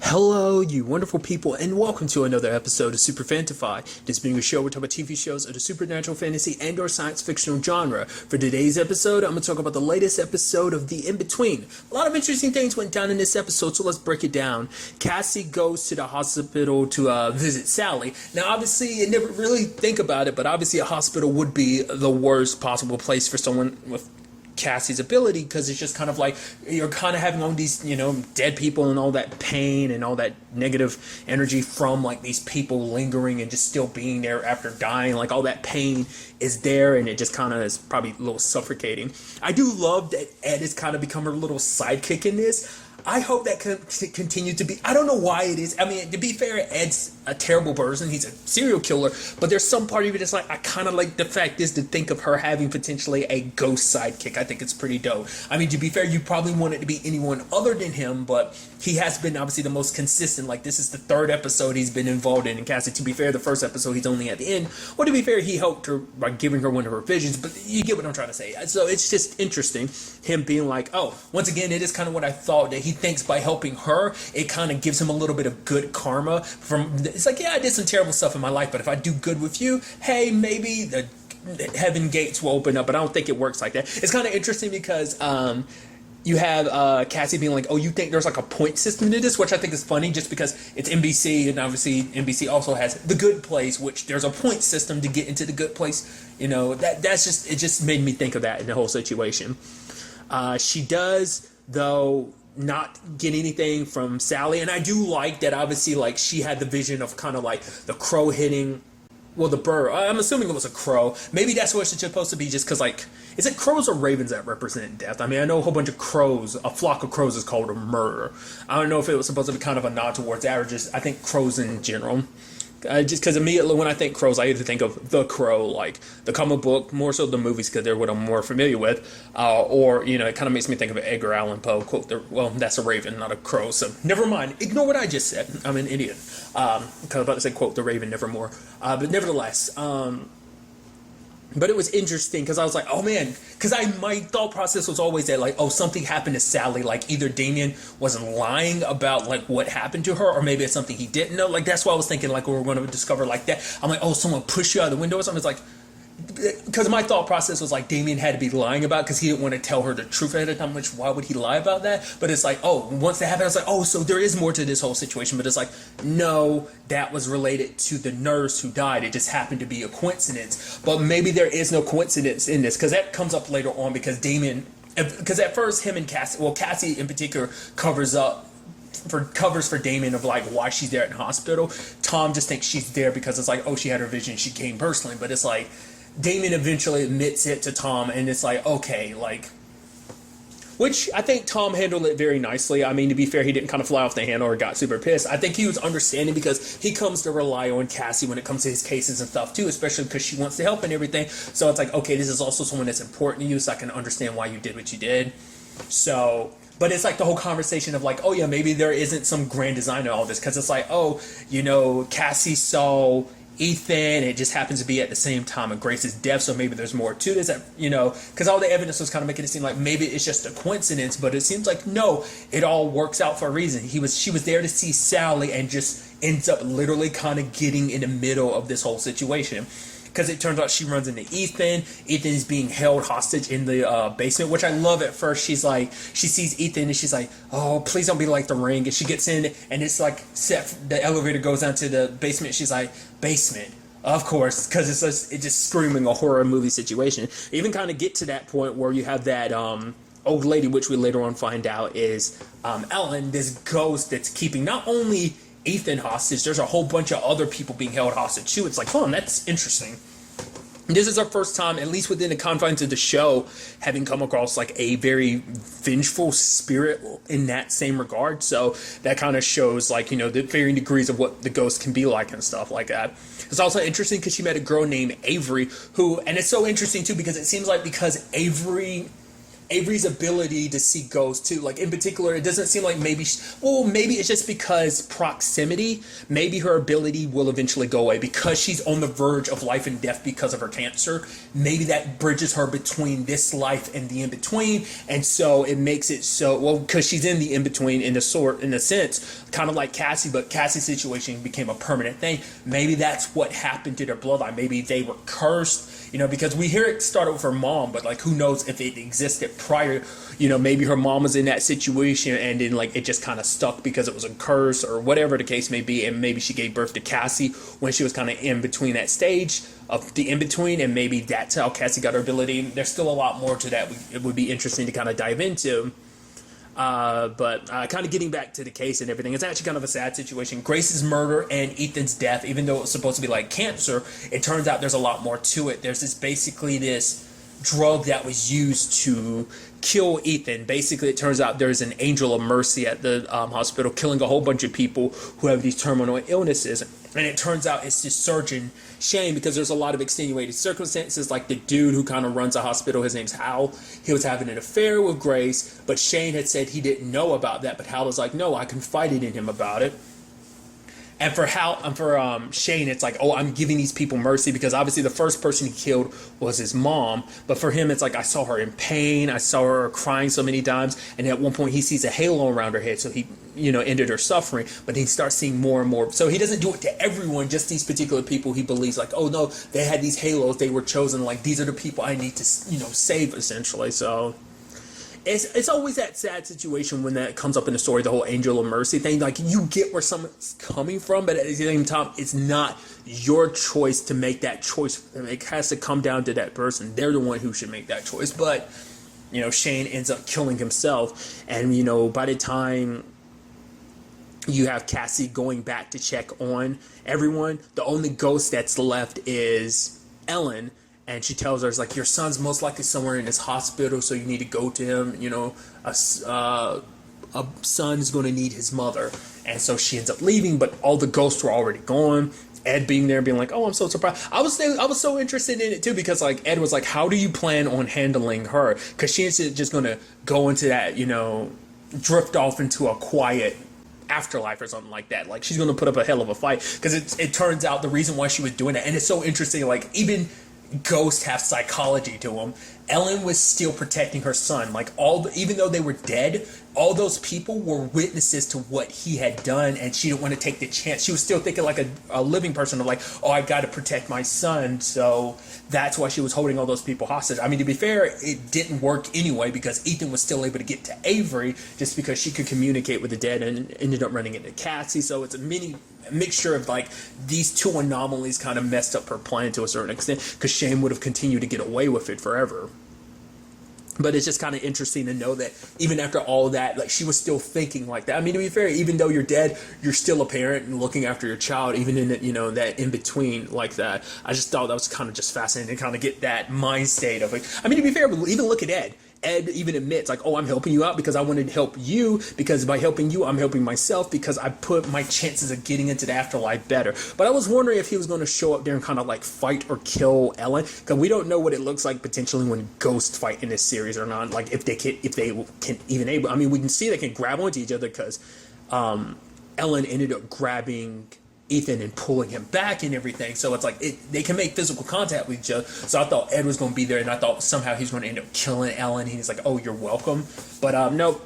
Hello, you wonderful people, and welcome to another episode of Super-Fanta-Fi. This being a show where we talk about TV shows of the supernatural, fantasy, and/or science fictional genre. For today's episode, I'm going to talk about the latest episode of The In-Between. A lot of interesting things went down in this episode, so let's break it down. Cassie goes to the hospital to visit Sally. Now, obviously, you never really think about it, but obviously a hospital would be the worst possible place for someone with Cassie's ability, because it's just kind of like you're kind of having all these, dead people and all that pain and all that negative energy from like these people lingering and just still being there after dying. Like all that pain is there, and it just kind of is probably a little suffocating. I do love that Ed has kind of become her little sidekick in this. I hope that continues to be. I don't know why it is. I mean, to be fair, Ed's a terrible person. He's a serial killer. But there's some part of you that's like, I kind of like the fact is to think of her having potentially a ghost sidekick. I think it's pretty dope. I mean, to be fair, you probably want it to be anyone other than him, but he has been obviously the most consistent. Like, this is the third episode he's been involved in. And Cassie, to be fair, the first episode he's only at the end. Well, to be fair, he helped her by giving her one of her visions. But you get what I'm trying to say. So it's just interesting, him being like, oh, once again, it is kind of what I thought, that he thinks by helping her, it kind of gives him a little bit of good karma. It's like, yeah, I did some terrible stuff in my life, but if I do good with you, hey, maybe the heaven gates will open up. But I don't think it works like that. It's kind of interesting because you have Cassie being like, oh, you think there's like a point system to this, which I think is funny just because it's NBC, and obviously NBC also has The Good Place, which there's a point system to get into The Good Place. You know, that's just, it just made me think of that in the whole situation. She does, though, not get anything from Sally, and I do like that. Obviously, like, she had the vision of kind of like the crow hitting, well, the bird. I'm assuming it was a crow. Maybe that's what it's supposed to be, just because, like, is it crows or ravens that represent death? I mean, I know a whole bunch of crows, a flock of crows is called a murder. I don't know if it was supposed to be kind of a nod towards that, or just, I think crows in general. Just because immediately when I think crows, I either think of The Crow, like the comic book, more so the movies because they're what I'm more familiar with, or, it kind of makes me think of Edgar Allan Poe quote. Well, that's a raven, not a crow, so never mind. Ignore what I just said. I'm an idiot. Because I was about to say quote the raven, nevermore. But nevertheless, but it was interesting because I was like, oh man, because my thought process was always that, like, oh, something happened to Sally, like either Damien wasn't lying about like what happened to her, or maybe it's something he didn't know. Like, that's why I was thinking, like, we were going to discover like that. I'm like, oh, someone pushed you out the window or something. It's like, because my thought process was like Damien had to be lying about, because he didn't want to tell her the truth ahead of time, which why would he lie about that? But it's like, oh, once that happened, I was like, oh, so there is more to this whole situation. But it's like, no, that was related to the nurse who died. It just happened to be a coincidence. But maybe there is no coincidence in this, because that comes up later on, because at first him and Cassie, well, Cassie in particular covers for Damien of like why she's there at the hospital. Tom just thinks she's there because it's like, oh, she had her vision, she came personally. But it's like, Damien eventually admits it to Tom, and it's like, okay, like, which I think Tom handled it very nicely. I mean, to be fair, he didn't kind of fly off the handle or got super pissed. I think he was understanding, because he comes to rely on Cassie when it comes to his cases and stuff too, especially because she wants to help and everything. So it's like, okay, this is also someone that's important to you, so I can understand why you did what you did. So, but it's like the whole conversation of like, oh yeah, maybe there isn't some grand design to all this, because it's like, oh, Cassie saw Ethan, it just happens to be at the same time of Grace's death, so maybe there's more to this, because all the evidence was kind of making it seem like maybe it's just a coincidence, but it seems like no, it all works out for a reason. She was there to see Sally, and just ends up literally kind of getting in the middle of this whole situation. Because it turns out she runs into Ethan. Ethan is being held hostage in the basement, which I love. At first, she sees Ethan and she's like, oh, please don't be like The Ring. And she gets in, and it's like, the elevator goes down to the basement. She's like, basement, of course, because it's just screaming a horror movie situation. Even kind of get to that point where you have that old lady, which we later on find out is Ellen, this ghost that's keeping not only Ethan hostage, there's a whole bunch of other people being held hostage too. It's like, oh, that's interesting. This is our first time, at least within the confines of the show, having come across like a very vengeful spirit in that same regard. So that kind of shows like, the varying degrees of what the ghost can be like and stuff like that. It's also interesting because she met a girl named Avery and it's so interesting too, because it seems like because Avery Avery's ability to see ghosts too. Like in particular, it doesn't seem like maybe maybe it's just because proximity. Maybe her ability will eventually go away because she's on the verge of life and death because of her cancer. Maybe that bridges her between this life and the in between, and so it makes it so well because she's in the in between in a sense, kind of like Cassie. But Cassie's situation became a permanent thing. Maybe that's what happened to their bloodline. Maybe they were cursed. Because we hear it started with her mom, but like who knows if it existed prior. Maybe her mom was in that situation and then like it just kind of stuck because it was a curse or whatever the case may be, and maybe she gave birth to Cassie when she was kind of in between that stage of the in between, and maybe that's how Cassie got her ability. There's still a lot more to that. It would be interesting to kind of dive into. But kind of getting back to the case and everything, it's actually kind of a sad situation. Grace's murder and Ethan's death, even though it was supposed to be like cancer, it turns out there's a lot more to it. There's this drug that was used to kill Ethan. Basically, it turns out there's an angel of mercy at the hospital killing a whole bunch of people who have these terminal illnesses. And it turns out it's this surgeon, Shane, because there's a lot of extenuating circumstances, like the dude who kind of runs a hospital, his name's Hal. He was having an affair with Grace, but Shane had said he didn't know about that, but Hal was like, no, I confided in him about it. And for Shane, it's like, oh, I'm giving these people mercy because obviously the first person he killed was his mom. But for him, it's like, I saw her in pain. I saw her crying so many times. And at one point he sees a halo around her head. So he, ended her suffering. But he starts seeing more and more. So he doesn't do it to everyone, just these particular people he believes like, oh, no, they had these halos. They were chosen. Like, these are the people I need to, save essentially. So it's always that sad situation when that comes up in the story, the whole angel of mercy thing. Like, you get where someone's coming from, but at the same time, it's not your choice to make that choice. It has to come down to that person. They're the one who should make that choice. But, Shane ends up killing himself. And, by the time you have Cassie going back to check on everyone, the only ghost that's left is Ellen. And she tells her, it's like, your son's most likely somewhere in this hospital, so you need to go to him. A son is going to need his mother. And so she ends up leaving, but all the ghosts were already gone. Ed being there, being like, oh, I'm so surprised. I was so interested in it, too, because, like, Ed was like, how do you plan on handling her? Because she's just going to go into that, drift off into a quiet afterlife or something like that. Like, she's going to put up a hell of a fight. Because it turns out the reason why she was doing it, and it's so interesting, like, even ghosts have psychology to them. Ellen was still protecting her son. Like, even though they were dead, all those people were witnesses to what he had done, and she didn't want to take the chance. She was still thinking like a living person of like, oh, I've got to protect my son. So that's why she was holding all those people hostage. I mean, to be fair, it didn't work anyway because Ethan was still able to get to Avery just because she could communicate with the dead, and ended up running into Cassie. So it's a mixture of like these two anomalies kind of messed up her plan to a certain extent, because Shane would have continued to get away with it forever. But it's just kind of interesting to know that even after all that, like, she was still thinking like that. I mean, to be fair, even though you're dead, you're still a parent and looking after your child, even in that in between like that. I just thought that was kind of just fascinating to kind of get that mind state of like, I mean, to be fair, even look at Ed. Ed even admits, like, oh, I'm helping you out because I wanted to help you, because by helping you, I'm helping myself, because I put my chances of getting into the afterlife better. But I was wondering if he was going to show up there and kind of like fight or kill Ellen, because we don't know what it looks like potentially when ghosts fight in this series or not. Like, if they can even able. I mean, we can see they can grab onto each other because Ellen ended up grabbing Ethan and pulling him back and everything. So it's like they can make physical contact with each other. So I thought Ed was going to be there, and I thought somehow he's going to end up killing Ellen. He's like, oh, you're welcome. But no,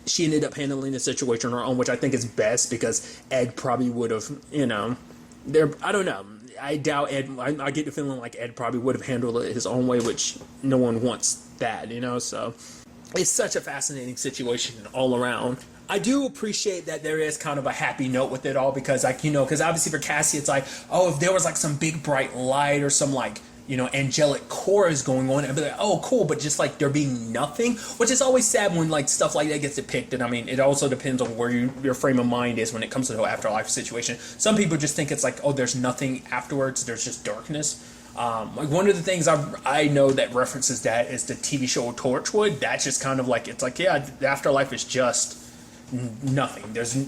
she ended up handling the situation on her own, which I think is best, because Ed probably would have, I don't know. I doubt Ed. I get the feeling like Ed probably would have handled it his own way, which no one wants that, So it's such a fascinating situation all around. I do appreciate that there is kind of a happy note with it all, because because obviously for Cassie, it's like, oh, if there was like some big bright light or some like, angelic chorus going on, I'd be like, oh, cool, but just like there being nothing, which is always sad when like stuff like that gets depicted. I mean, it also depends on where your frame of mind is when it comes to the whole afterlife situation. Some people just think it's like, oh, there's nothing afterwards, there's just darkness. Like one of the things I know that references that is the TV show Torchwood. That's just kind of like, it's like, yeah, the afterlife is just nothing. There's,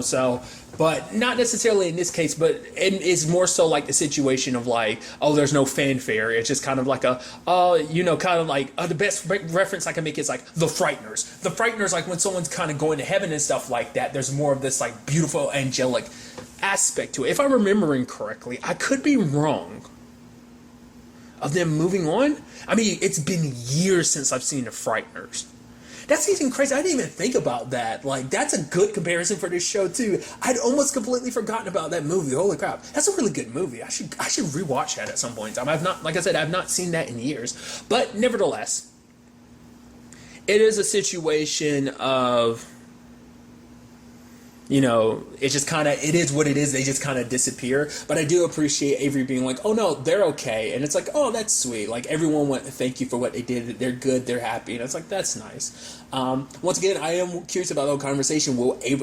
so, but not necessarily in this case, but it's more so like the situation of like, oh, there's no fanfare. It's just kind of like the best reference I can make is like The Frighteners. The Frighteners, like when someone's kind of going to heaven and stuff like that, there's more of this like beautiful angelic aspect to it. If I'm remembering correctly, I could be wrong, of them moving on. I mean, it's been years since I've seen The Frighteners. That's even crazy. I didn't even think about that. Like, that's a good comparison for this show too. I'd almost completely forgotten about that movie. Holy crap, that's a really good movie. I should rewatch that at some point in time. I've not seen that in years. But nevertheless, it is a situation of, it is what it is. They just kind of disappear. But I do appreciate Avery being like, oh no, they're okay. And it's like, oh, that's sweet. Like, everyone went to thank you for what they did. They're good. They're happy. And it's like, that's nice. Once again, I am curious about the whole conversation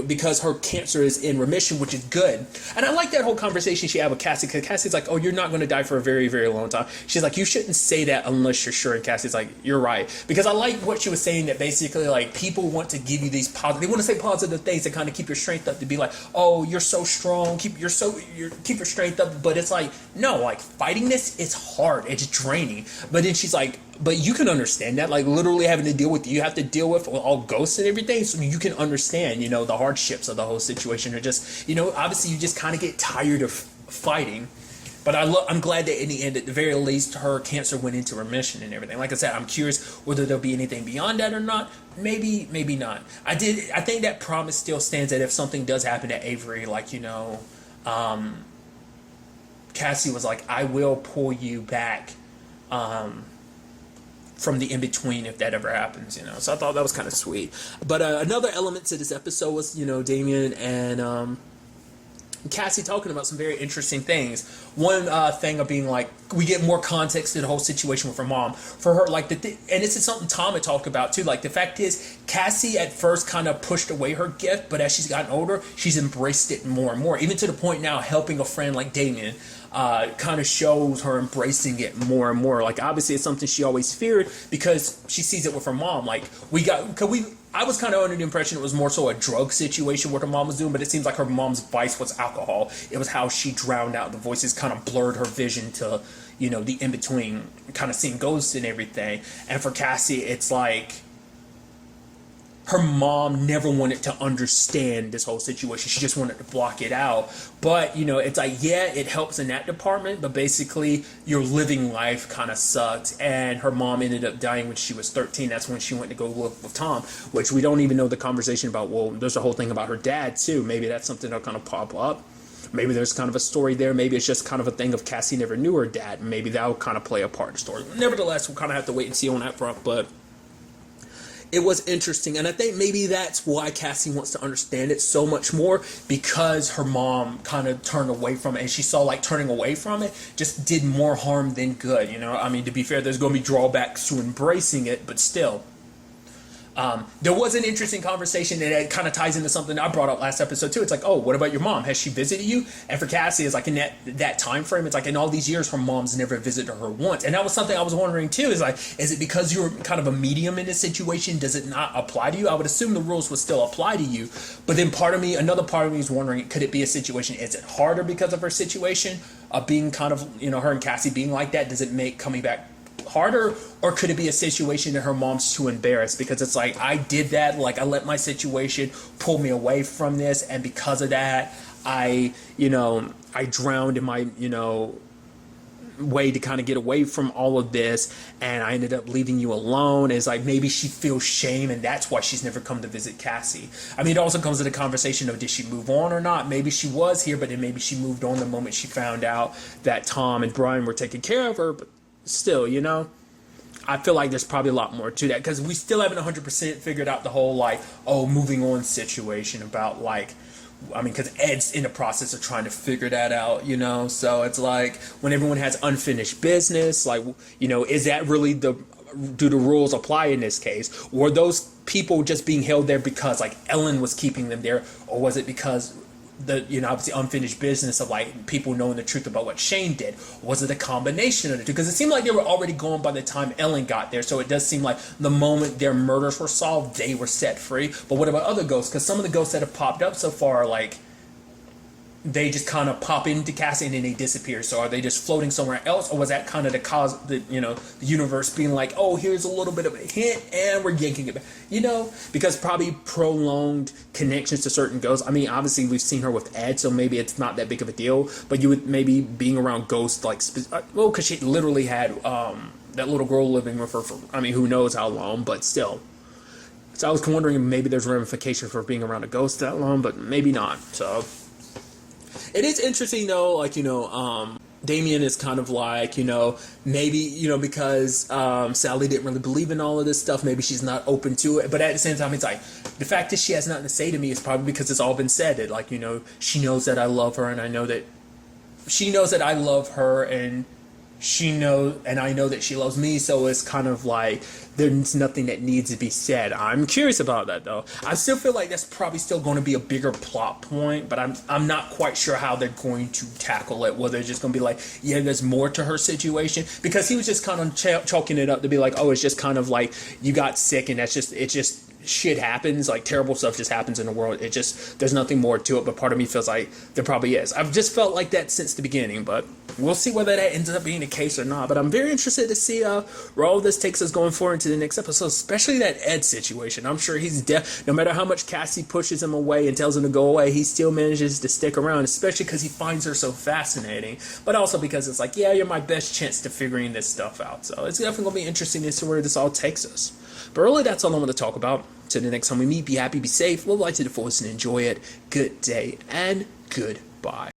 because her cancer is in remission, which is good. And I like that whole conversation she had with Cassie, because Cassie's like, oh, you're not going to die for a very, very long time. She's like, you shouldn't say that unless you're sure. And Cassie's like, you're right. Because I like what she was saying, that basically, like, people want to give you these positive, they want to say positive things to kind of keep your strength up, to be like, oh, you're so strong, keep your strength up. But it's like, no, like, fighting this is hard, it's draining. But then she's like, but you can understand that, like, literally having to deal with, you have to deal with all ghosts and everything, so you can understand, the hardships of the whole situation. Or just, obviously you just kind of get tired of fighting. But I'm glad that in the end, at the very least, her cancer went into remission and everything. Like I said, I'm curious whether there'll be anything beyond that or not. Maybe, maybe not. I think that promise still stands, that if something does happen to Avery, like, Cassie was like, I will pull you back from the in-between if that ever happens, So I thought that was kind of sweet. But another element to this episode was, Damien and Cassie talking about some very interesting things. One thing of being like, we get more context to the whole situation with her mom. For her, like, and this is something Tom had talked about too. Like, the fact is, Cassie at first kind of pushed away her gift, but as she's gotten older, she's embraced it more and more. Even to the point now, helping a friend like Damien kind of shows her embracing it more and more. Like, obviously, it's something she always feared because she sees it with her mom. Like, I was kind of under the impression it was more so a drug situation what her mom was doing, but it seems like her mom's vice was alcohol. It was how she drowned out the voices, kind of blurred her vision to, the in-between, kind of seeing ghosts and everything. And for Cassie, it's like her mom never wanted to understand this whole situation. She just wanted to block it out. But, it's like, yeah, it helps in that department, but basically your living life kind of sucked. And her mom ended up dying when she was 13. That's when she went to go live with Tom, which we don't even know the conversation about. Well, there's a whole thing about her dad, too. Maybe that's something that'll kind of pop up. Maybe there's kind of a story there. Maybe it's just kind of a thing of Cassie never knew her dad. Maybe that'll kind of play a part in the story. Nevertheless, we'll kind of have to wait and see on that front, but it was interesting, and I think maybe that's why Cassie wants to understand it so much more, because her mom kind of turned away from it, and she saw like turning away from it just did more harm than good, I mean, to be fair, there's going to be drawbacks to embracing it, but still. There was an interesting conversation that kind of ties into something I brought up last episode too. It's like, oh, what about your mom? Has she visited you? And for Cassie, it's like in that time frame, it's like in all these years, her mom's never visited her once. And that was something I was wondering too. Is like, is it because you're kind of a medium in this situation? Does it not apply to you? I would assume the rules would still apply to you. But then another part of me is wondering, could it be a situation? Is it harder because of her situation of being kind of, her and Cassie being like that? Does it make coming back harder, or could it be a situation that her mom's too embarrassed? Because it's like, I did that, like I let my situation pull me away from this, and because of that, I drowned in my, way to kind of get away from all of this, and I ended up leaving you alone. It's like, maybe she feels shame, and that's why she's never come to visit Cassie. I mean, it also comes to the conversation of, did she move on or not? Maybe she was here, but then maybe she moved on the moment she found out that Tom and Brian were taking care of her. But still, I feel like there's probably a lot more to that, because we still haven't 100% figured out the whole, like, moving on situation about, like, I mean, because Ed's in the process of trying to figure that out, so it's like, when everyone has unfinished business, like, is that really do the rules apply in this case? Were those people just being held there because, like, Ellen was keeping them there, or was it because the obviously unfinished business of like people knowing the truth about what Shane did? Was it a combination of the two? Because it seemed like they were already gone by the time Ellen got there, so it does seem like the moment their murders were solved, they were set free. But what about other ghosts? Because some of the ghosts that have popped up so far are like they just kind of pop into Cassie and then they disappear. So are they just floating somewhere else, or was that kind of the cause, the universe being like, oh, here's a little bit of a hint and we're yanking it back, because probably prolonged connections to certain ghosts. I mean, obviously we've seen her with Ed, so maybe it's not that big of a deal. But you would maybe being around ghosts like, because she literally had that little girl living with her for, I mean, who knows how long, but still. So I was wondering if maybe there's ramifications for being around a ghost that long, but maybe not. So. It is interesting though, like, Damien is kind of like, maybe, because Sally didn't really believe in all of this stuff, maybe she's not open to it. But at the same time, it's like, the fact that she has nothing to say to me is probably because it's all been said. That, like, she knows that I love her, and I know that she knows that I love her, and I know that she loves me, so it's kind of like there's nothing that needs to be said. I'm curious about that though. I still feel like that's probably still going to be a bigger plot point, but I'm not quite sure how they're going to tackle it. Whether they're just going to be like, yeah, there's more to her situation, because he was just kind of chalking it up to be like, oh, it's just kind of like you got sick and it's just shit happens, like terrible stuff just happens in the world. There's nothing more to it. But part of me feels like there probably is. I've just felt like that since the beginning, but we'll see whether that ends up being the case or not. But I'm very interested to see where all this takes us going forward into the next episode, especially that Ed situation. I'm sure he's no matter how much Cassie pushes him away and tells him to go away, he still manages to stick around, especially because he finds her so fascinating, but also because it's like, yeah, you're my best chance to figuring this stuff out. So it's definitely going to be interesting to see where this all takes us. But really, that's all I want to talk about. Till the next time we meet, be happy, be safe, live life to the fullest, and enjoy it. Good day and goodbye.